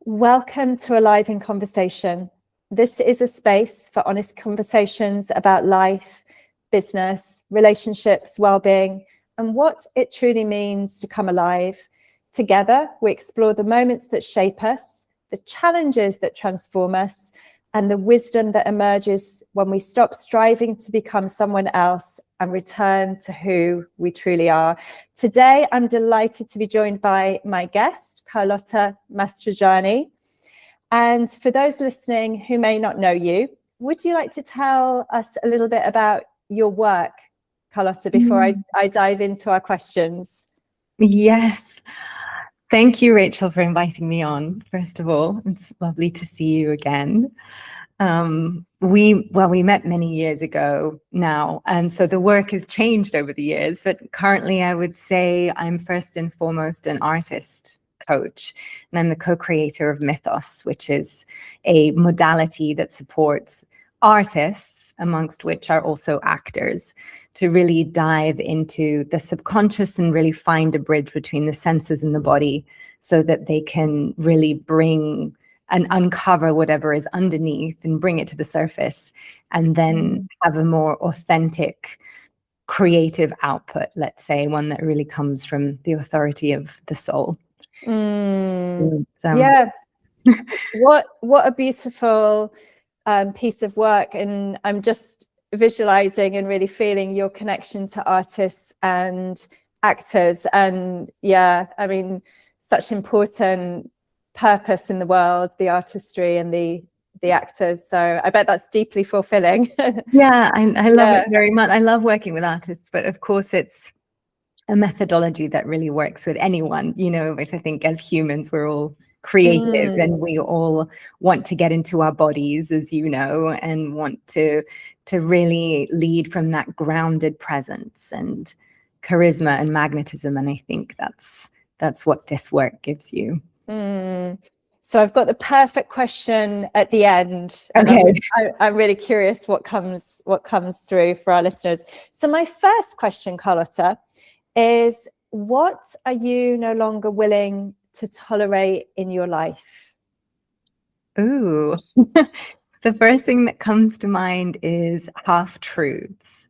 Welcome to Alive in Conversation. This is a space for honest conversations about life, business, relationships, well-being, and what it truly means to come alive. Together, we explore the moments that shape us, the challenges that transform us, and the wisdom that emerges when we stop striving to become someone else and return to who we truly are. Today, I'm delighted to be joined by my guest, Carlotta Mastrojanni. And for those listening who may not know you, would you like to tell us a little bit about your work, Carlotta, before I dive into our questions? Yes. Thank you, Rachel, for inviting me on. First of all, it's lovely to see you again. We met many years ago now, and so the work has changed over the years, but currently I would say I'm first and foremost an artist coach, and I'm the co-creator of Mythos, which is a modality that supports artists, amongst which are also actors, to really dive into the subconscious and really find a bridge between the senses and the body so that they can really bring and uncover whatever is underneath and bring it to the surface, and then have a more authentic, creative output, let's say, one that really comes from the authority of the soul. Yeah. What a beautiful piece of work. And I'm just visualizing and really feeling your connection to artists and actors. And yeah, I mean, such important purpose in the world, the artistry and the actors. So I bet that's deeply fulfilling. Yeah, I love it very much. I love working with artists, but of course it's a methodology that really works with anyone. You know, I think as humans, we're all creative and we all want to get into our bodies, as you know, and want to really lead from that grounded presence and charisma and magnetism. And I think that's what this work gives you. So I've got the perfect question at the end. Okay. And I'm really curious what comes through for our listeners. So my first question, Carlotta, is what are you no longer willing to tolerate in your life? Ooh, the first thing that comes to mind is half-truths.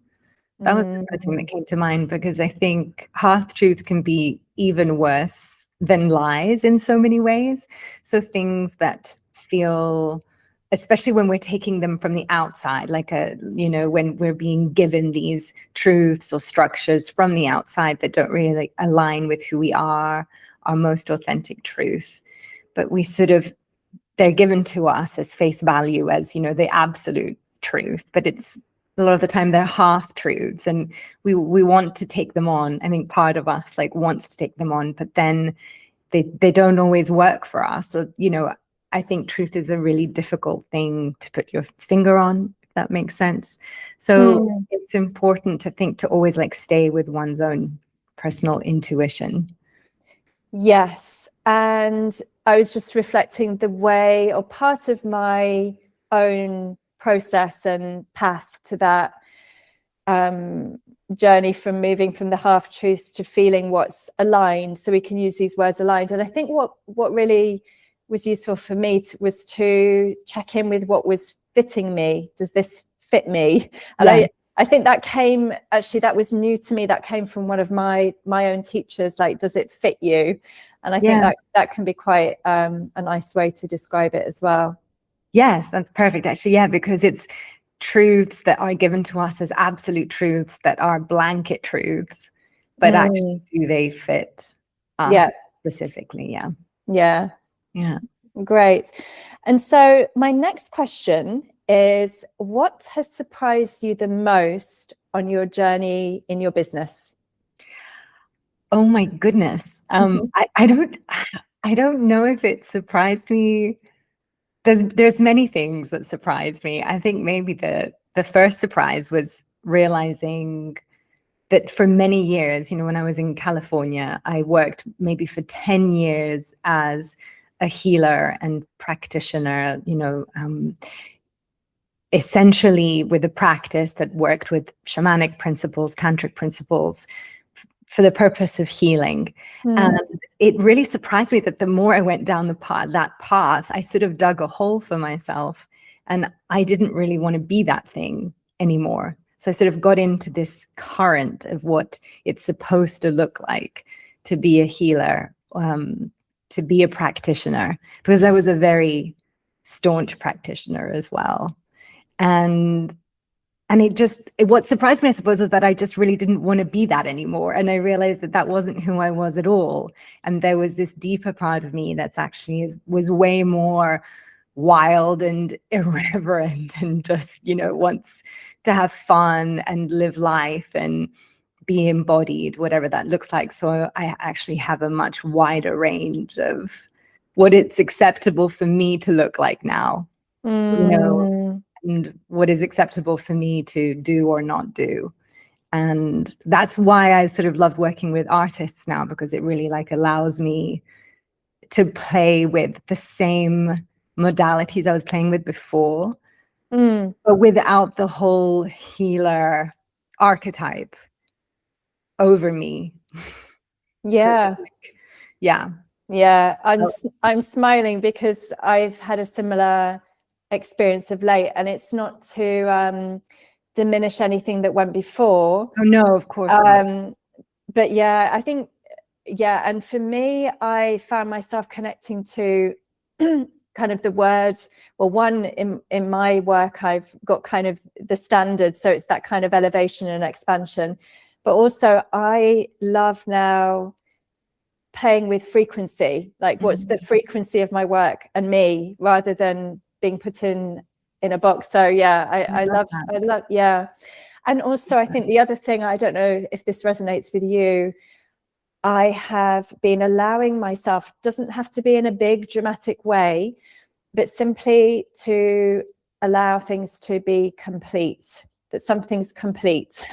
That was the first thing that came to mind, because I think half-truths can be even worse than lies in so many ways. So things that feel, especially when we're taking them from the outside, like when we're being given these truths or structures from the outside that don't really align with who we are, our most authentic truth. But they're given to us as face value, as, the absolute truth, but it's a lot of the time they're half truths, and we want to take them on. I think part of us wants to take them on, but then they don't always work for us. So, I think truth is a really difficult thing to put your finger on, if that makes sense. So it's important to always stay with one's own personal intuition. Yes. And I was just reflecting the way, or part of my own process and path to that journey from moving from the half-truths to feeling what's aligned. So we can use these words, aligned. And I think what really was useful for me was to check in with what was fitting me. Does this fit me? And I think that was new to me. That came from one of my own teachers. Does it fit you? And I think that can be quite a nice way to describe it as well. Yes, that's perfect, actually. Yeah, because it's truths that are given to us as absolute truths that are blanket truths, but actually, do they fit us specifically? Yeah. Great. And so my next question is, what has surprised you the most on your journey in your business? Oh my goodness. I don't know if it surprised me. There's many things that surprised me. I think maybe the first surprise was realizing that for many years, when I was in California, I worked maybe for 10 years as a healer and practitioner, essentially with a practice that worked with shamanic principles, tantric principles, for the purpose of healing. And it really surprised me that the more I went down that path, I sort of dug a hole for myself, and I didn't really want to be that thing anymore. So I sort of got into this current of what it's supposed to look like to be a healer, to be a practitioner, because I was a very staunch practitioner as well. And what surprised me, I suppose, is that I just really didn't want to be that anymore. And I realized that that wasn't who I was at all. And there was this deeper part of me that's actually was way more wild and irreverent and just, wants to have fun and live life and be embodied, whatever that looks like. So I actually have a much wider range of what it's acceptable for me to look like now, and what is acceptable for me to do or not do. And that's why I sort of love working with artists now, because it really allows me to play with the same modalities I was playing with before, but without the whole healer archetype over me. Yeah. So, yeah. I'm smiling because I've had a similar experience of late, and it's not to diminish anything that went before. Oh no, of course not. But yeah, I think, and for me, I found myself connecting to kind of the word, well, one, in my work, I've got kind of the standard, so it's that kind of elevation and expansion, but also I love now playing with frequency, like what's the frequency of my work and me, rather than being put in a box. So yeah, I love, and also I think the other thing, I don't know if this resonates with you, I have been allowing myself, doesn't have to be in a big dramatic way, but simply to allow things to be complete, that something's complete,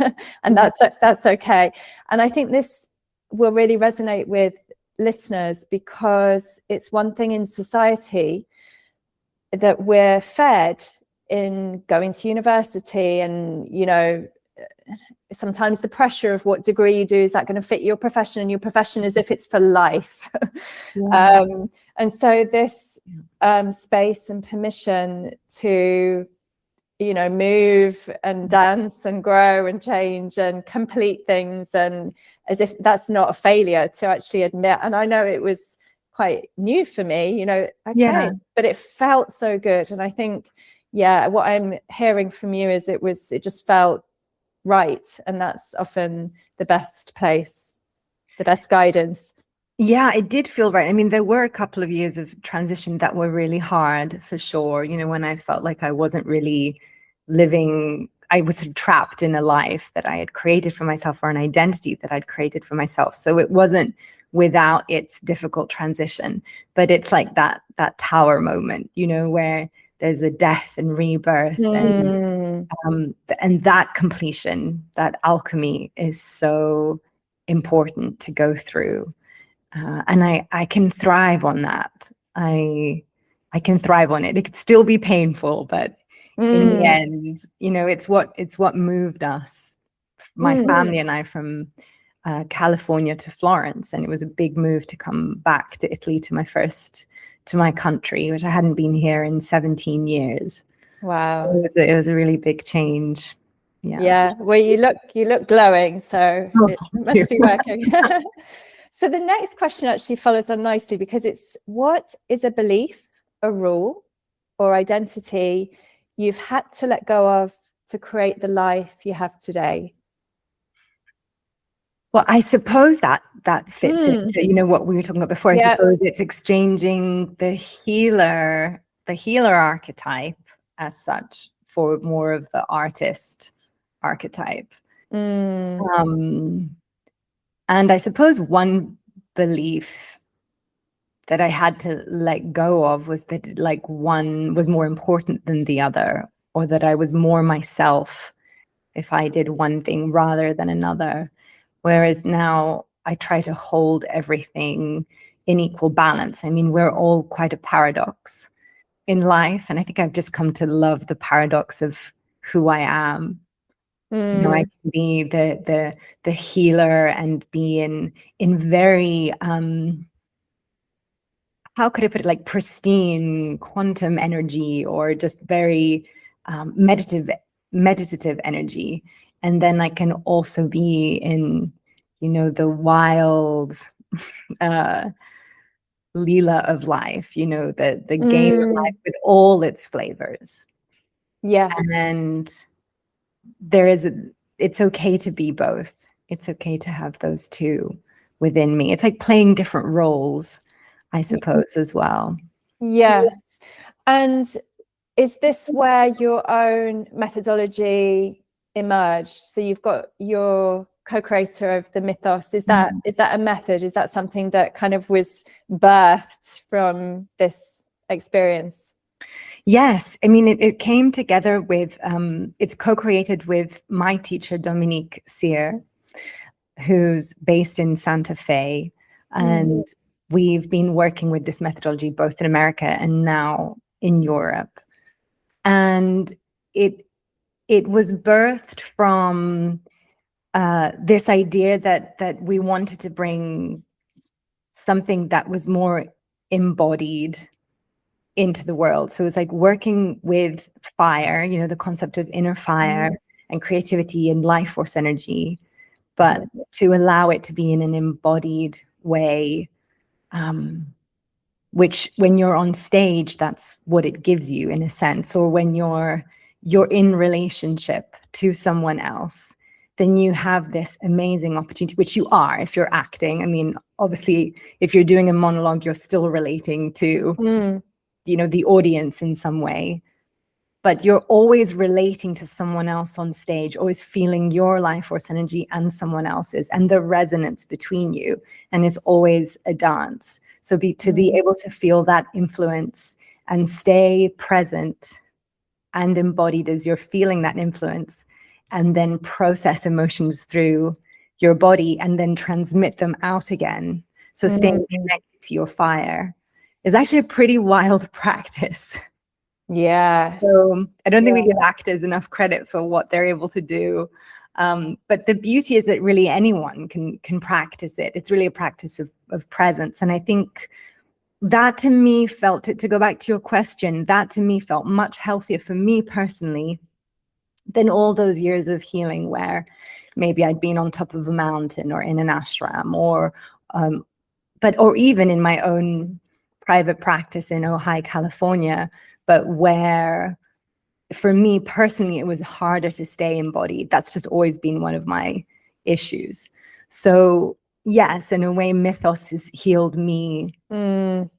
and that's okay. And I think this will really resonate with listeners, because it's one thing in society that we're fed in going to university, and sometimes the pressure of what degree you do, is that going to fit your profession, and your profession as if it's for life. And so this space and permission to move and dance and grow and change and complete things, and as if that's not a failure, to actually admit. And I know it was quite new for me, but it felt so good. And I think, what I'm hearing from you is it just felt right, and that's often the best place, the best guidance. Yeah, it did feel right. I mean, there were a couple of years of transition that were really hard, for sure. When I felt like I wasn't really living, I was sort of trapped in a life that I had created for myself, or an identity that I'd created for myself. So it wasn't without its difficult transition, but it's like that tower moment, where there's the death and rebirth, and that completion, that alchemy is so important to go through. And I can thrive on that. I can thrive on it. It could still be painful, but in the end, it's what moved us, my family and I, from California to Florence. And it was a big move to come back to Italy, to my country, which I hadn't been here in 17 years. Wow. So it was a really big change. Yeah. Well, you look glowing, so it must be working. So the next question actually follows on nicely, because it's, what is a belief, a rule, or identity you've had to let go of to create the life you have today? Well, I suppose that fits into, what we were talking about before. I suppose it's exchanging the healer archetype as such for more of the artist archetype. And I suppose one belief that I had to let go of was that one was more important than the other, or that I was more myself if I did one thing rather than another. Whereas now I try to hold everything in equal balance. I mean, we're all quite a paradox in life. And I think I've just come to love the paradox of who I am. You know, I can be the healer and be in very how could I put it, like pristine quantum energy, or just very meditative energy. And then I can also be in, you know, the wild Leela of life, you know, the game of life with all its flavors. Yes. And it's okay to be both. It's okay to have those two within me. It's like playing different roles, I suppose, as well. Yes. And is this where your own methodology emerged? So you've got your co-creator of the Mythos. Is that a method? Is that something that kind of was birthed from this experience? Yes. I mean, it came together with, it's co-created with my teacher, Dominique Cyr, who's based in Santa Fe. And we've been working with this methodology both in America and now in Europe. And it was birthed from this idea that we wanted to bring something that was more embodied into the world. So it was like working with fire, you know, the concept of inner fire and creativity and life force energy, but to allow it to be in an embodied way, which when you're on stage, that's what it gives you in a sense. Or when you're in relationship to someone else, then you have this amazing opportunity, which you are if you're acting. I mean, obviously, if you're doing a monologue, you're still relating to you know, the audience in some way, but you're always relating to someone else on stage, always feeling your life force energy and someone else's and the resonance between you. And it's always a dance. So to be able to feel that influence and stay present and embodied as you're feeling that influence, and then process emotions through your body and then transmit them out again. So staying connected to your fire is actually a pretty wild practice. Yes. So I don't think we give actors enough credit for what they're able to do. But the beauty is that really anyone can practice it. It's really a practice of presence. And I think that to me felt, to go back to your question, that to me felt much healthier for me personally than all those years of healing where maybe I'd been on top of a mountain or in an ashram or even in my own private practice in Ojai, California, but where for me personally, it was harder to stay embodied. That's just always been one of my issues. So yes, in a way, Mythos has healed me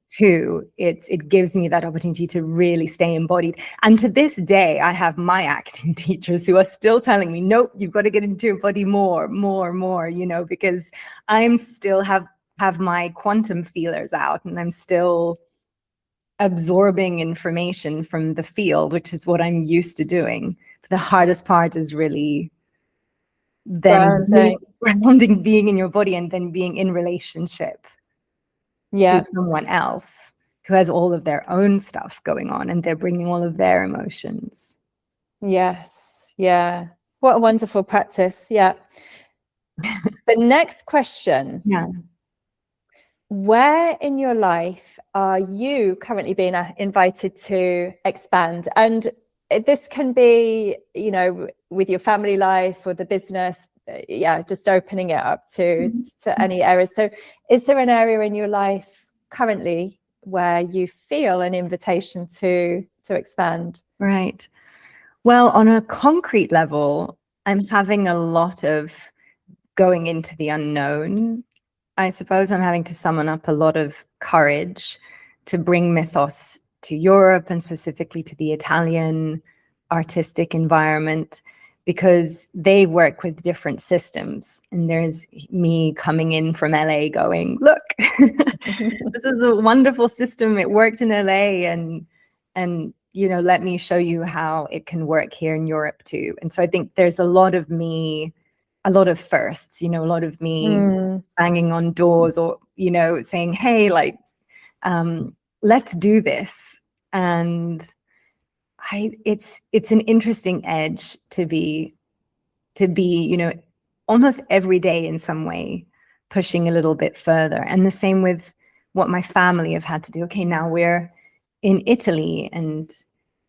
too. It gives me that opportunity to really stay embodied. And to this day, I have my acting teachers who are still telling me, nope, you've got to get into your body more, you know, because I'm still have my quantum feelers out and I'm still absorbing information from the field, which is what I'm used to doing. But the hardest part is really then grounding, being in your body and then being in relationship to someone else who has all of their own stuff going on and they're bringing all of their emotions. Yes. Yeah. What a wonderful practice. Yeah. The next question. Yeah. Where in your life are you currently being invited to expand? And this can be, you know, with your family life or the business, just opening it up to any areas. So is there an area in your life currently where you feel an invitation to expand? Right. Well, on a concrete level, I'm having a lot of going into the unknown. I suppose I'm having to summon up a lot of courage to bring Mythos to Europe and specifically to the Italian artistic environment, because they work with different systems. And there's me coming in from LA going, look, this is a wonderful system. It worked in LA and you know, let me show you how it can work here in Europe too. And so I think there's a lot of me, a lot of firsts, you know, a lot of me banging on doors or, you know, saying, hey, like, let's do this. And it's an interesting edge to be to be, you know, almost every day in some way, pushing a little bit further. And the same with what my family have had to do. Okay, now we're in Italy, and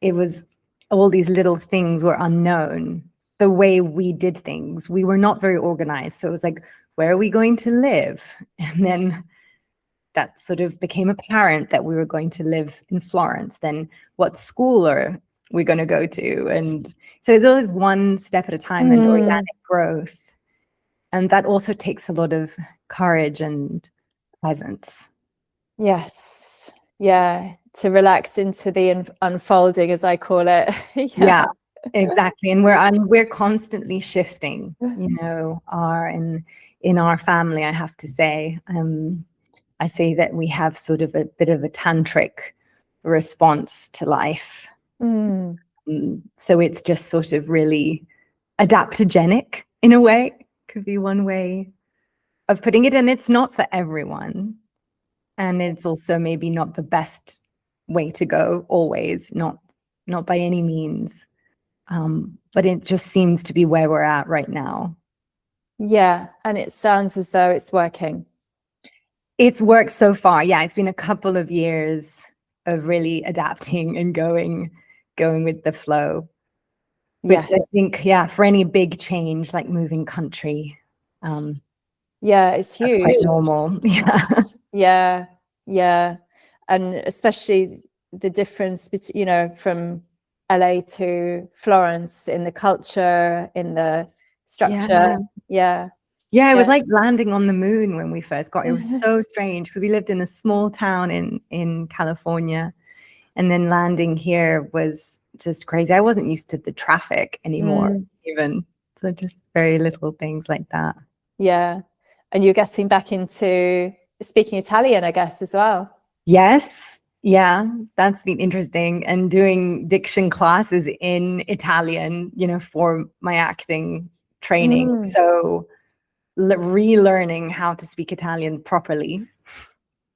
it was all these little things were unknown. The way we did things, we were not very organized. So it was like, where are we going to live? And then that sort of became apparent that we were going to live in Florence. Then what school are we going to go to? And so it's always one step at a time and organic growth. And that also takes a lot of courage and presence. Yes. Yeah. To relax into the unfolding, as I call it. Yeah, exactly. And we're constantly shifting, you know, in our family, I have to say. I say that we have sort of a bit of a tantric response to life. So it's just sort of really adaptogenic in a way, could be one way of putting it. And it's not for everyone. And it's also maybe not the best way to go always, not by any means. But it just seems to be where we're at right now. Yeah. And it sounds as though it's working. It's worked so far. Yeah, it's been a couple of years of really adapting and going with the flow. Which I think, for any big change like moving country. It's huge. That's quite normal. Yeah. And especially the difference between, you know, from LA to Florence in the culture, in the structure. Yeah, it was like landing on the moon when we first got. It was so strange because we lived in a small town in California, and then landing here was just crazy. I wasn't used to the traffic anymore, even. So just very little things like that. Yeah. And you're getting back into speaking Italian, I guess, as well. Yes. Yeah, that's been interesting. And doing diction classes in Italian, you know, for my acting training. So relearning how to speak Italian properly.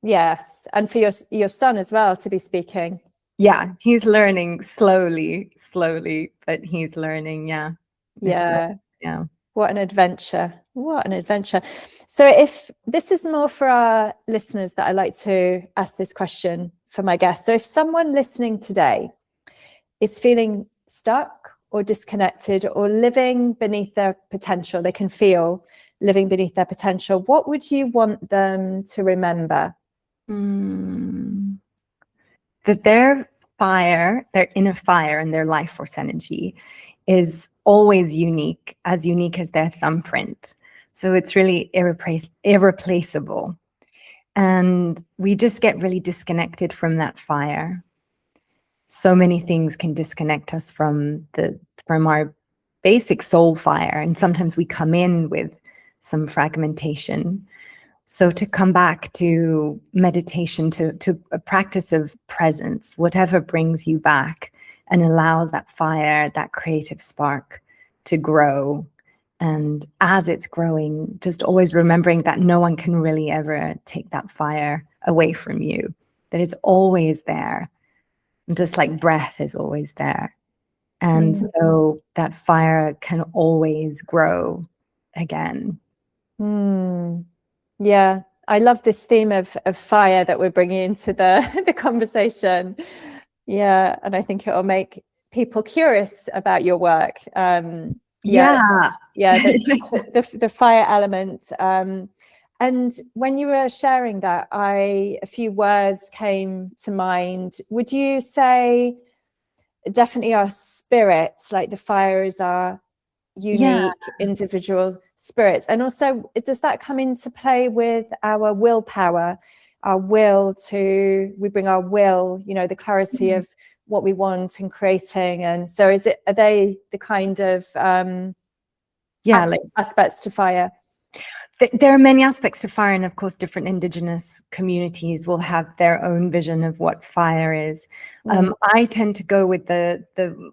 Yes. And for your son as well to be speaking. Yeah, he's learning slowly, but he's learning. Yeah. What an adventure. So if this is more for our listeners, that I like to ask this question for my guests. So if someone listening today is feeling stuck or disconnected or living beneath their potential, they can feel living beneath their potential, what would you want them to remember? That their fire, their inner fire and their life force energy is always unique as their thumbprint. So it's really irreplaceable. And we just get really disconnected from that fire. So many things can disconnect us from our basic soul fire. And sometimes we come in with some fragmentation. So to come back to meditation, to a practice of presence, whatever brings you back and allows that fire, that creative spark to grow. And as it's growing, just always remembering that no one can really ever take that fire away from you, that it's always there, just like breath is always there. And so that fire can always grow again. Yeah, I love this theme of fire that we're bringing into the conversation. Yeah, and I think it will make people curious about your work. The fire element. And when you were sharing that, a few words came to mind. Would you say definitely our spirit, like the fire is our unique individual spirit? And also, does that come into play with our willpower, our will we bring our will, you know, the clarity of what we want and creating? And so are they the kind of aspects to fire? There are many aspects to fire, and of course different indigenous communities will have their own vision of what fire is. I tend to go with the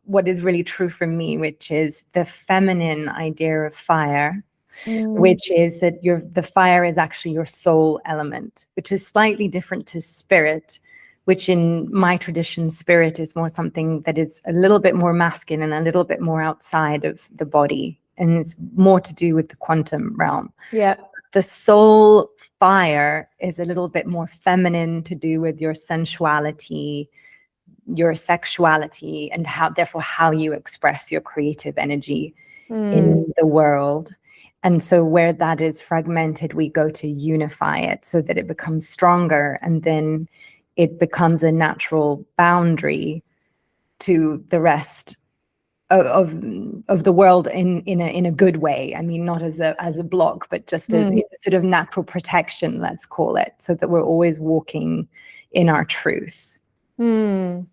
what is really true for me, which is the feminine idea of fire, which is that the fire is actually your soul element, which is slightly different to spirit, which in my tradition, spirit is more something that is a little bit more masculine and a little bit more outside of the body. and it's more to do with the quantum realm. Yeah. The soul fire is a little bit more feminine, to do with your sensuality, your sexuality, and therefore how you express your creative energy in the world. And so where that is fragmented, we go to unify it so that it becomes stronger, and then it becomes a natural boundary to the rest of the world in a good way. I mean, not as a block, but just as it's a sort of natural protection, let's call it, so that we're always walking in our truth. And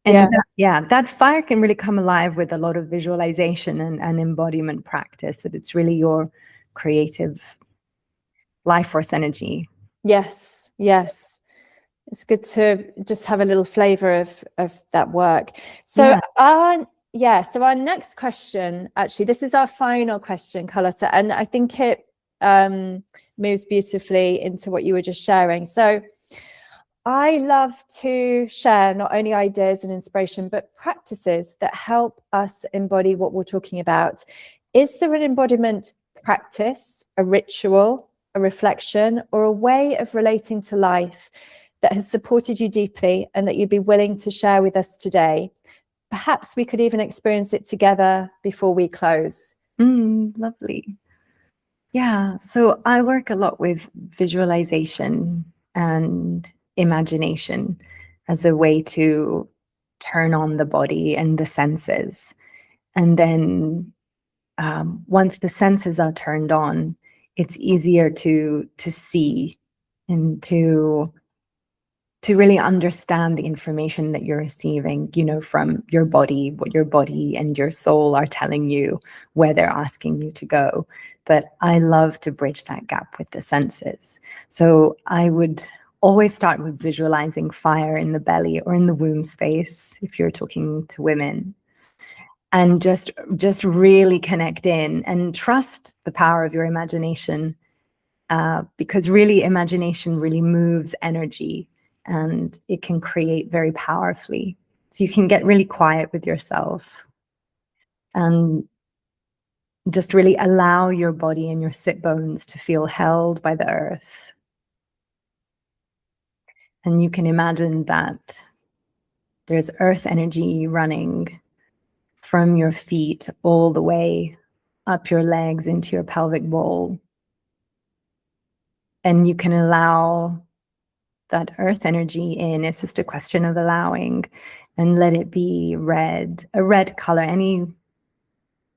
that fire can really come alive with a lot of visualization and embodiment practice, that it's really your creative life force energy. Yes. It's good to just have a little flavor of that work. So our next question, actually, this is our final question, Carlotta, and I think it moves beautifully into what you were just sharing. So I love to share not only ideas and inspiration, but practices that help us embody what we're talking about. Is there an embodiment practice, a ritual, a reflection, or a way of relating to life that has supported you deeply and that you'd be willing to share with us today? Perhaps we could even experience it together before we close. Lovely. Yeah, so I work a lot with visualization and imagination as a way to turn on the body and the senses. And then once the senses are turned on, it's easier to see and to really understand the information that you're receiving, from your body, what your body and your soul are telling you, where they're asking you to go. But I love to bridge that gap with the senses. So I would always start with visualizing fire in the belly or in the womb space, if you're talking to women, and just really connect in and trust the power of your imagination, because really imagination really moves energy, and it can create very powerfully. So you can get really quiet with yourself and just really allow your body and your sit bones to feel held by the earth. And you can imagine that there's earth energy running from your feet all the way up your legs into your pelvic bowl. And you can allow that earth energy in. It's just a question of allowing, and let it be red, a red color, any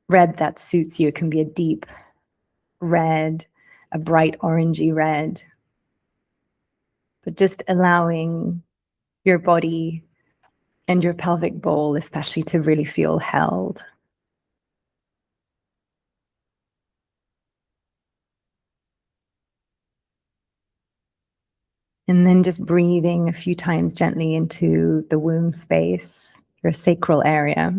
red that suits you. It can be a deep red, a bright orangey red, but just allowing your body and your pelvic bowl especially to really feel held. And then just breathing a few times gently into the womb space, your sacral area.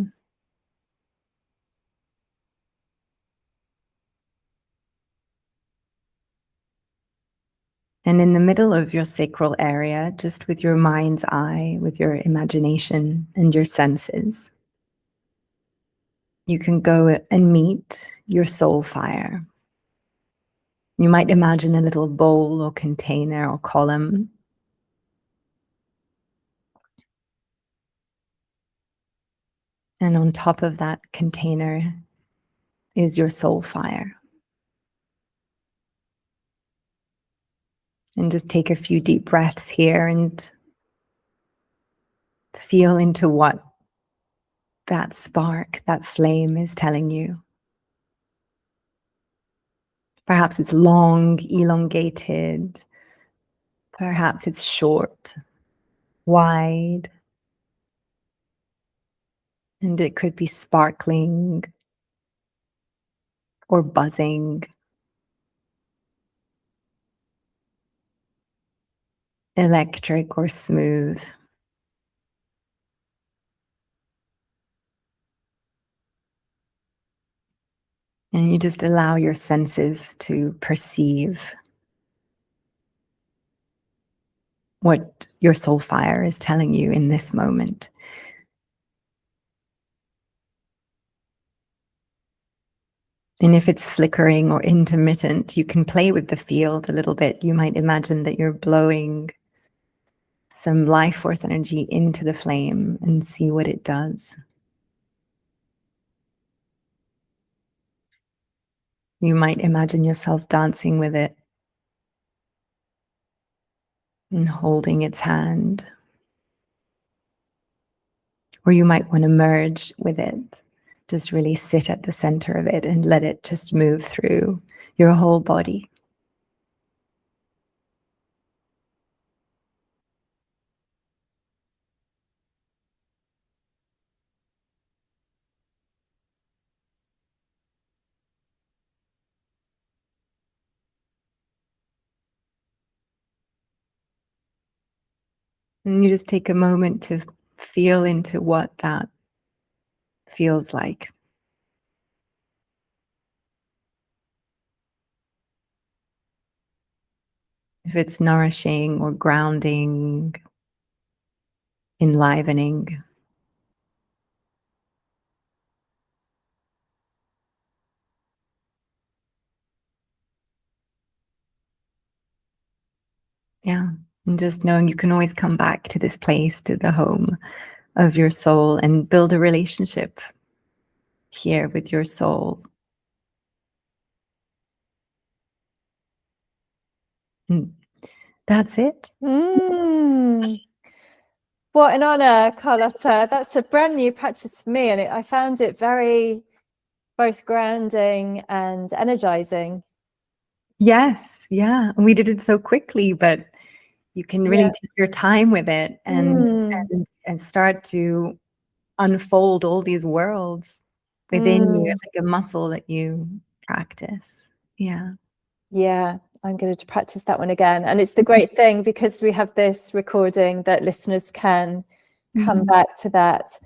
And in the middle of your sacral area, just with your mind's eye, with your imagination and your senses, you can go and meet your soul fire. You might imagine a little bowl or container or column. And on top of that container is your soul fire. And just take a few deep breaths here and feel into what that spark, that flame is telling you. Perhaps it's long, elongated. Perhaps it's short, wide. And it could be sparkling or buzzing, electric or smooth. And you just allow your senses to perceive what your soul fire is telling you in this moment. And if it's flickering or intermittent, you can play with the field a little bit. You might imagine that you're blowing some life force energy into the flame and see what it does. You might imagine yourself dancing with it and holding its hand. Or you might want to merge with it. Just really sit at the center of it and let it just move through your whole body. And you just take a moment to feel into what that feels like. If it's nourishing or grounding, enlivening. Yeah. And just knowing you can always come back to this place, to the home of your soul, and build a relationship here with your soul. And that's it. What an honor, Carlotta. That's a brand new practice for me, and I found it very both grounding and energizing. Yes, yeah. And we did it so quickly, but you can really take your time with it and start to unfold all these worlds within you. It's like a muscle that you practice. Yeah. Yeah, I'm going to practice that one again. And it's the great thing, because we have this recording, that listeners can come back to that.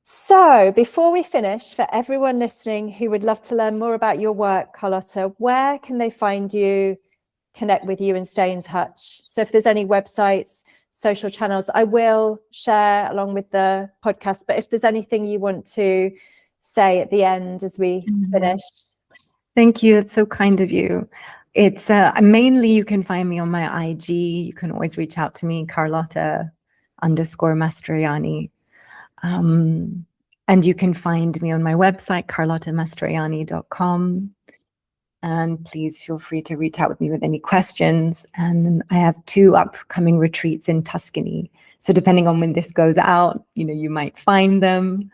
So before we finish, for everyone listening who would love to learn more about your work, Carlotta, where can they find you, connect with you, and stay in touch? So if there's any websites, social channels, I will share along with the podcast. But if there's anything you want to say at the end as we finish. Thank you. That's so kind of you. It's mainly, you can find me on my IG. You can always reach out to me, Carlotta_Mastrojanni. And you can find me on my website, carlottamastrojanni.com. And please feel free to reach out with me with any questions. And I have 2 upcoming retreats in Tuscany. So depending on when this goes out, you might find them.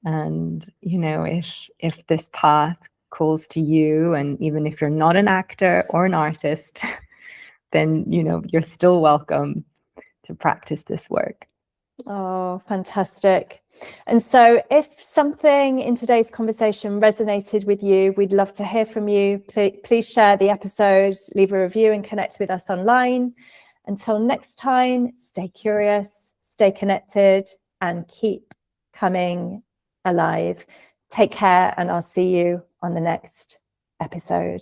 And, if this path calls to you, and even if you're not an actor or an artist, then, you're still welcome to practice this work. Oh, fantastic. And so if something in today's conversation resonated with you, we'd love to hear from you. Please share the episode, leave a review, and connect with us online. Until next time, stay curious, stay connected, and keep coming alive. Take care, and I'll see you on the next episode.